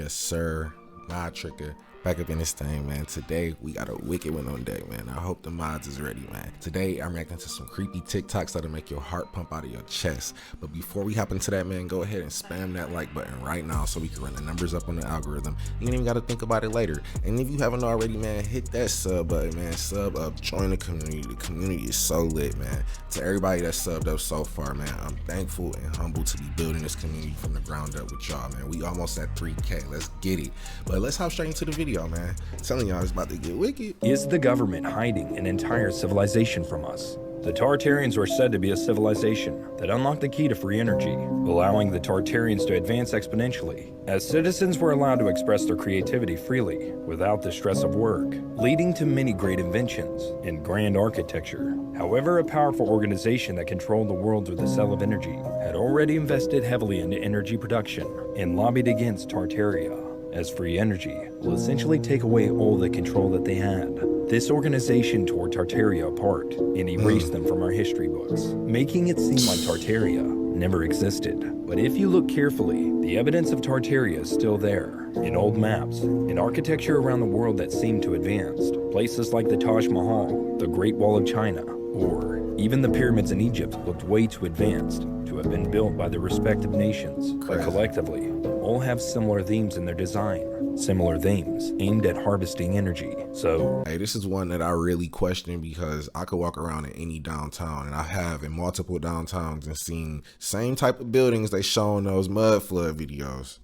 Yes, sir. My Tricker. Back up in this thing, man. Today, we got a wicked one on deck, man. I hope the mods is ready, man. Today, I'm reacting to some creepy TikToks that'll make your heart pump out of your chest. But before we hop into that, man, go ahead and spam that like button right now so we can run the numbers up on the algorithm. You ain't even got to think about it later. And if you haven't already, man, hit that sub button, man. Sub up, join the community. The community is so lit, man. To everybody that's subbed up so far, man, I'm thankful and humble to be building this community from the ground up with y'all, man. We almost at 3K. Let's get it. But let's hop straight into the video, man. I'm telling y'all, it's about to get wicked. Is the government hiding an entire civilization from us? The Tartarians were said to be a civilization that unlocked the key to free energy, allowing the Tartarians to advance exponentially, as citizens were allowed to express their creativity freely without the stress of work, leading to many great inventions and grand architecture. However, a powerful organization that controlled the world through the cell of energy had already invested heavily into energy production and lobbied against Tartaria, as free energy will essentially take away all the control that they had. This organization tore Tartaria apart and erased them from our history books, making it seem like Tartaria never existed. But if you look carefully, the evidence of Tartaria is still there, in old maps, in architecture around the world that seemed to advance. Places like the Taj Mahal, the Great Wall of China, or even the pyramids in Egypt looked way too advanced to have been built by their respective nations. But collectively, all have similar themes in their design, similar themes aimed at harvesting energy. So, hey, this is one that I really question because I could walk around in any downtown, and I have in multiple downtowns and seen same type of buildings they show in those mud flood videos.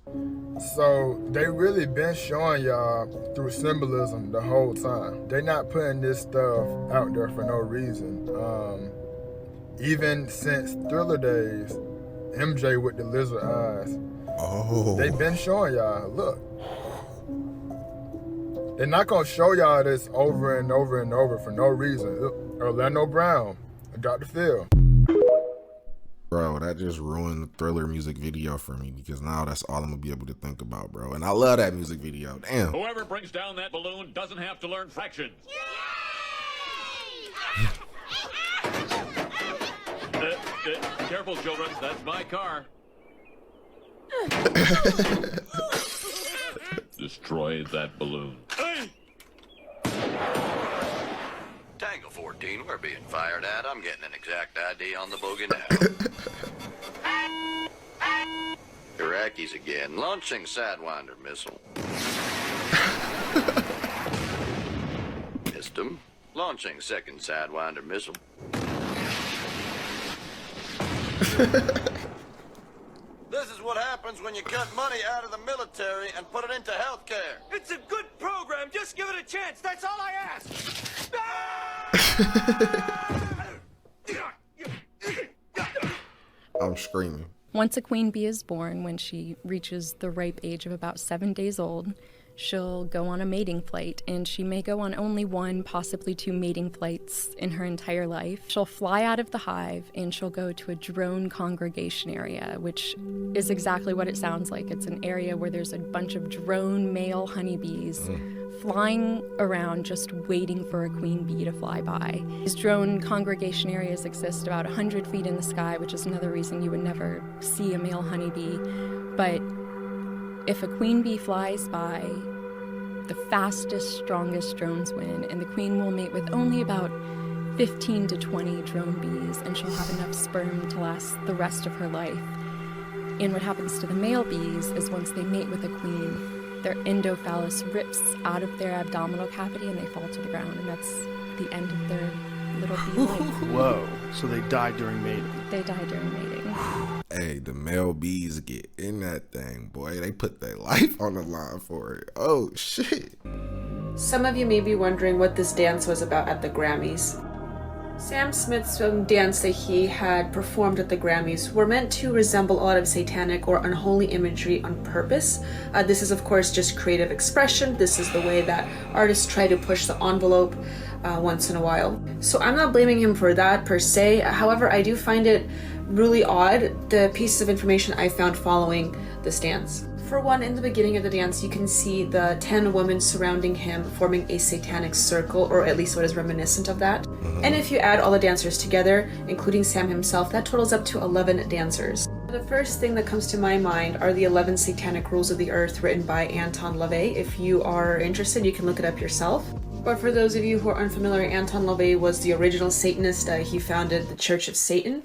So they really been showing y'all through symbolism the whole time. They not putting this stuff out there for no reason. Even since Thriller days, MJ with the lizard eyes. Oh. They've been showing y'all, look. They're not gonna show y'all this over and over and over for no reason. Look, Orlando Brown, Dr. Phil. Bro, that just ruined the Thriller music video for me because now that's all I'm gonna be able to think about, bro. And I love that music video. Damn. Whoever brings down that balloon doesn't have to learn fractions. Careful, children. That's my car. Destroy that balloon. Tango 14, we're being fired at. I'm getting an exact ID on the bogey now. Iraqis again, launching Sidewinder missile. Missed him. Launching second Sidewinder missile. This is what happens when you cut money out of the military and put it into healthcare. It's a good program. Just give it a chance. That's all I ask. I'm screaming. Once a queen bee is born, when she reaches the ripe age of about 7 days old, she'll go on a mating flight, and she may go on only 1, possibly 2 mating flights in her entire life. She'll fly out of the hive, and she'll go to a drone congregation area, which is exactly what it sounds like. It's an area where there's a bunch of drone male honeybees flying around just waiting for a queen bee to fly by. These drone congregation areas exist about 100 feet in the sky, which is another reason you would never see a male honeybee. But if a queen bee flies by, the fastest, strongest drones win, and the queen will mate with only about 15 to 20 drone bees, and she'll have enough sperm to last the rest of her life. And what happens to the male bees is once they mate with a queen, their endophallus rips out of their abdominal cavity and they fall to the ground, and that's the end of their little bee life. Whoa, so they die during mating. They die during mating. Hey, the male bees get in that thing, boy. They put their life on the line for it. Oh, shit. Some of you may be wondering what this dance was about at the Grammys. Sam Smith's dance that he had performed at the Grammys were meant to resemble a lot of satanic or unholy imagery on purpose. This is, of course, just creative expression. This is the way that artists try to push the envelope once in a while. So I'm not blaming him for that per se. However, I do find it really odd, the pieces of information I found following this dance. For one, in the beginning of the dance, you can see the 10 women surrounding him forming a satanic circle, or at least what is reminiscent of that. And if you add all the dancers together, including Sam himself, that totals up to 11 dancers. The first thing that comes to my mind are the 11 Satanic Rules of the Earth written by Anton LaVey. If you are interested, you can look it up yourself. But for those of you who are unfamiliar, Anton LaVey was the original Satanist. He founded the Church of Satan,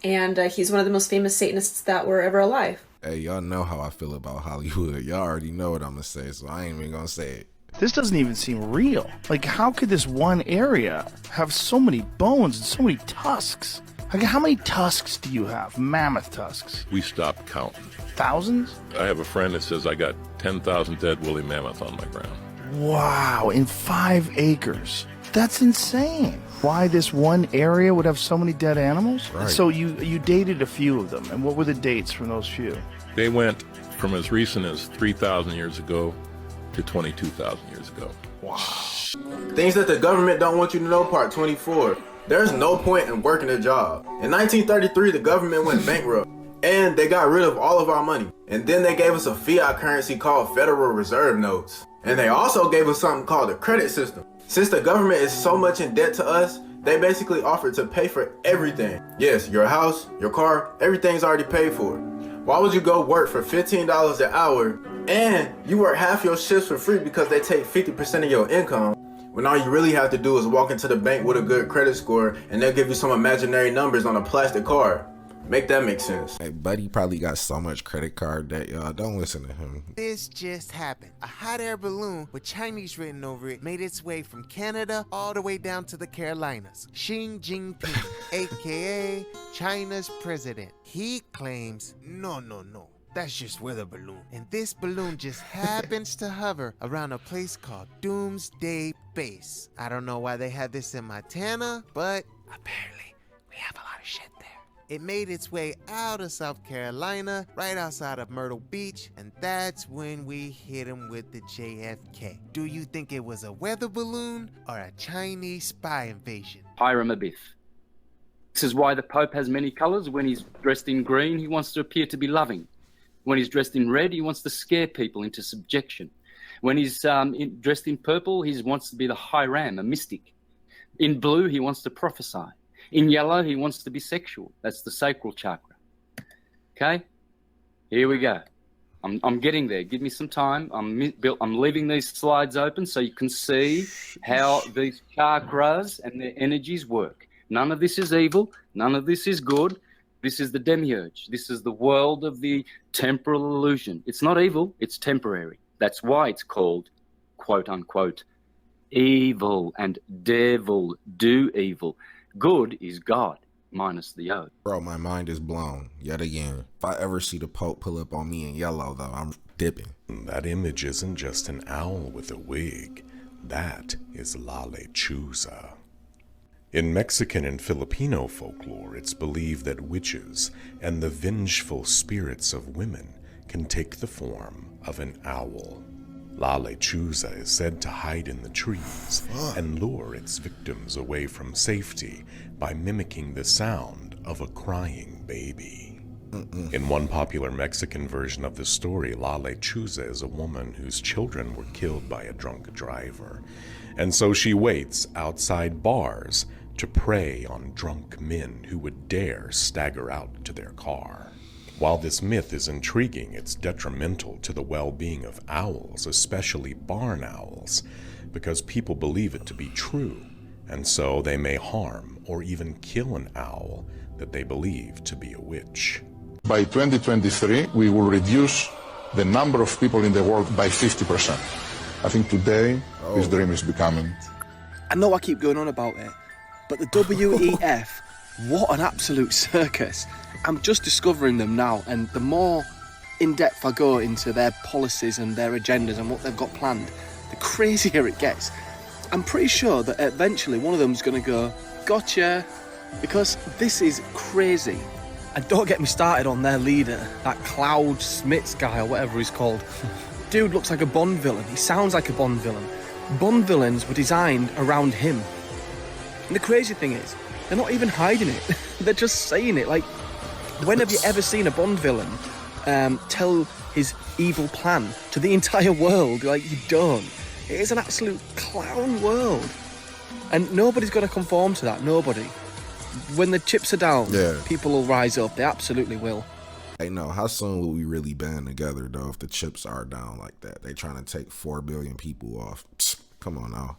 and he's one of the most famous Satanists that were ever alive. Hey, y'all know how I feel about Hollywood. Y'all already know what I'm gonna say, so I ain't even gonna say it. This doesn't even seem real. Like, how could this one area have so many bones and so many tusks? Like, how many tusks do you have? Mammoth tusks? We stopped counting. Thousands? I have a friend that says I got 10,000 dead woolly mammoth on my ground. Wow, in 5 acres. That's insane. Why this one area would have so many dead animals? Right. So you dated a few of them, and what were the dates from those few? They went from as recent as 3,000 years ago to 22,000 years ago. Wow. Things that the government don't want you to know, part 24. There's no point in working a job. In 1933, the government went bankrupt, and they got rid of all of our money. And then they gave us a fiat currency called Federal Reserve Notes. And they also gave us something called a credit system. Since the government is so much in debt to us, they basically offered to pay for everything. Yes, your house, your car, everything's already paid for. Why would you go work for $15 an hour and you work half your shifts for free because they take 50% of your income, when all you really have to do is walk into the bank with a good credit score and they'll give you some imaginary numbers on a plastic card? Make that make sense. Hey, buddy probably got so much credit card debt, y'all. Don't listen to him. This just happened. A hot air balloon with Chinese written over it made its way from Canada all the way down to the Carolinas. Xi Jinping, aka China's president. He claims, no. That's just weather balloon. And this balloon just happens to hover around a place called Doomsday Base. I don't know why they had this in Montana, but apparently we have a lot of shit there. It made its way out of South Carolina, right outside of Myrtle Beach, and that's when we hit him with the JFK. Do you think it was a weather balloon or a Chinese spy invasion? Hiram Abiff. This is why the Pope has many colors. When he's dressed in green, he wants to appear to be loving. When he's dressed in red, he wants to scare people into subjection. When he's dressed in purple, he wants to be the Hiram, a mystic. In blue, he wants to prophesy. In yellow, he wants to be sexual. That's the sacral chakra. Okay? Here we go. I'm getting there. Give me some time. I'm leaving these slides open so you can see how these chakras and their energies work. None of this is evil. None of this is good. This is the demiurge. This is the world of the temporal illusion. It's not evil. It's temporary. That's why it's called, quote unquote, evil and devil do evil. Good is God, minus the O. Bro, my mind is blown yet again. If I ever see the Pope pull up on me in yellow, though, I'm dipping. That image isn't just an owl with a wig. That is Lale Chusa. In Mexican and Filipino folklore, it's believed that witches and the vengeful spirits of women can take the form of an owl. Lale Chusa is said to hide in the trees and lure its victims away from safety by mimicking the sound of a crying baby. In one popular Mexican version of the story, Lale Chusa is a woman whose children were killed by a drunk driver, and so she waits outside bars to prey on drunk men who would dare stagger out to their car. While this myth is intriguing, it's detrimental to the well-being of owls, especially barn owls, because people believe it to be true, and so they may harm or even kill an owl that they believe to be a witch. By 2023, we will reduce the number of people in the world by 50%. I think today, this dream is becoming. I know I keep going on about it, but the WEF, what an absolute circus. I'm just discovering them now, and the more in-depth I go into their policies and their agendas and what they've got planned, the crazier it gets. I'm pretty sure that eventually one of them's going to go, gotcha, because this is crazy. And don't get me started on their leader, that Cloud Smits guy or whatever he's called. Dude looks like a Bond villain. He sounds like a Bond villain. Bond villains were designed around him. And the crazy thing is, they're not even hiding it. They're just saying it. Like, when have you ever seen a Bond villain tell his evil plan to the entire world? Like, you don't. It is an absolute clown world. And nobody's going to conform to that. Nobody. When the chips are down, people will rise up. They absolutely will. Hey, no, how soon will we really band together, though, if the chips are down like that? They trying to take 4 billion people off. Psst, come on now.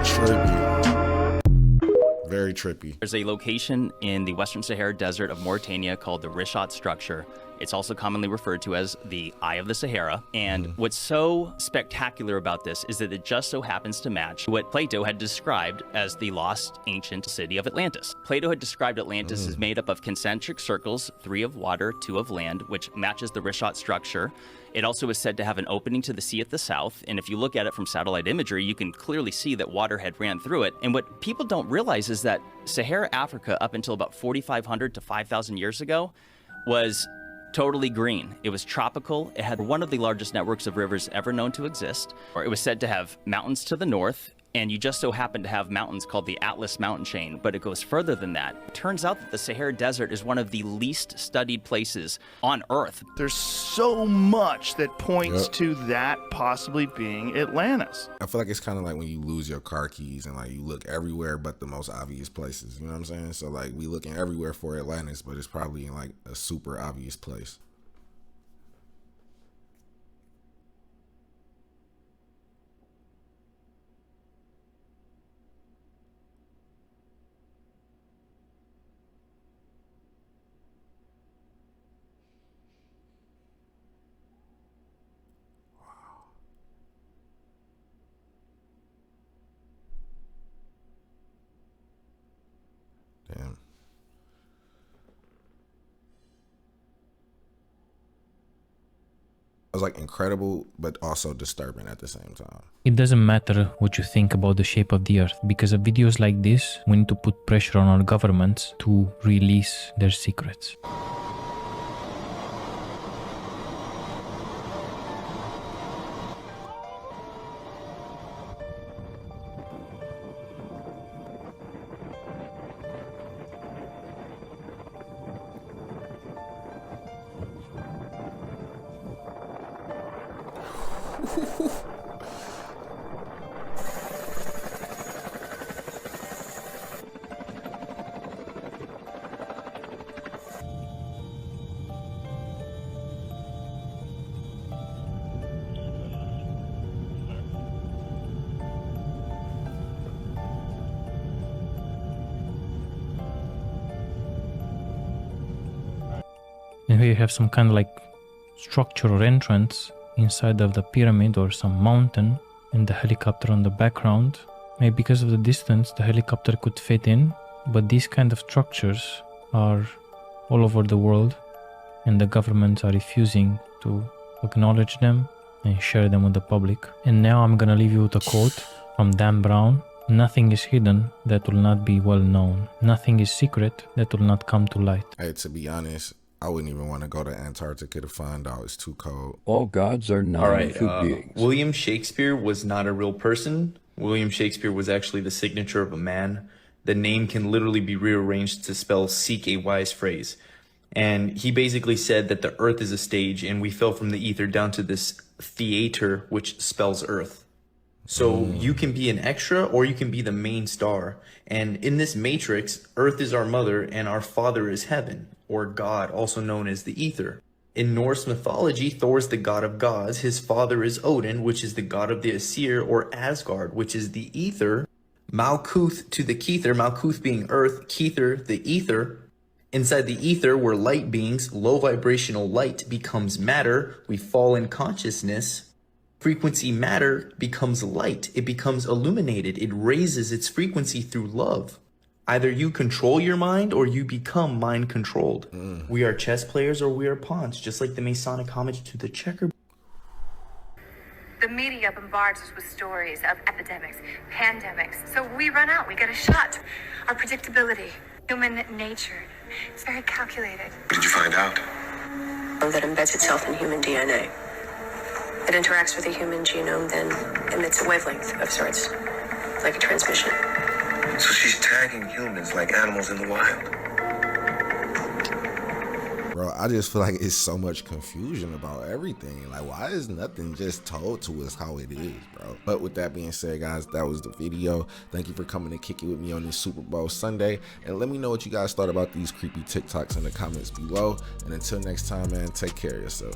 Trippy. Very trippy. There's a location in the Western Sahara Desert of Mauritania called the Rishat structure. It's also commonly referred to as the Eye of the Sahara. And what's so spectacular about this is that it just so happens to match what Plato had described as the lost ancient city of Atlantis. Plato had described Atlantis as made up of concentric circles, 3 of water, 2 of land, which matches the Rishat structure. It also is said to have an opening to the sea at the south, and if you look at it from satellite imagery, you can clearly see that water had ran through it. And what people don't realize is that Sahara Africa, up until about 4,500 to 5,000 years ago, was totally green. It was tropical. It had one of the largest networks of rivers ever known to exist. It was said to have mountains to the north, and you just so happen to have mountains called the Atlas mountain chain, but it goes further than that. It turns out that the Sahara Desert is one of the least studied places on Earth. There's so much that points to that possibly being Atlantis. I feel like it's kind of like when you lose your car keys and like you look everywhere but the most obvious places. You know what I'm saying? So like we looking everywhere for Atlantis, but it's probably in like a super obvious place. Damn. It was like incredible, but also disturbing at the same time. It doesn't matter what you think about the shape of the earth, because of videos like this, we need to put pressure on our governments to release their secrets. And here you have some kind of like structure or entrance inside of the pyramid or some mountain, and the helicopter on the background. Maybe because of the distance the helicopter could fit in, but these kind of structures are all over the world and the governments are refusing to acknowledge them and share them with the public. And now I'm gonna leave you with a quote from Dan Brown. Nothing is hidden that will not be well known. Nothing is secret that will not come to light. Hey, to be honest, I wouldn't even want to go to Antarctica to find out. It's too cold. All gods are not All right, beings. William Shakespeare was not a real person. William Shakespeare was actually the signature of a man. The name can literally be rearranged to spell seek a wise phrase. And he basically said that the earth is a stage and we fell from the ether down to this theater, which spells earth. So you can be an extra or you can be the main star. And in this matrix, earth is our mother and our father is heaven, or God, also known as the ether. In Norse mythology, Thor is the god of gods. His father is Odin, which is the god of the Aesir, or Asgard, which is the ether. Malkuth to the Kether, Malkuth being earth, Kether the ether. Inside the ether, we're light beings. Low vibrational light becomes matter. We fall in consciousness. Frequency matter becomes light. It becomes illuminated. It raises its frequency through love. Either you control your mind or you become mind controlled. We are chess players or we are pawns, just like the Masonic homage to the checkerboard. The media bombards us with stories of epidemics, pandemics. So we run out, we get a shot. Our predictability, human nature, it's very calculated. What did you find out? That embeds itself in human DNA. It interacts with the human genome, then emits a wavelength of sorts, like a transmission. So she's tagging humans like animals in the wild. Bro, bro, I just feel like it's so much confusion about everything. Like, why is nothing just told to us how it is, bro? But with that being said, guys, that was the video. Thank you for coming to kick it with me on this Super Bowl Sunday. And let me know what you guys thought about these creepy TikToks in the comments below. And until next time, man, take care of yourself.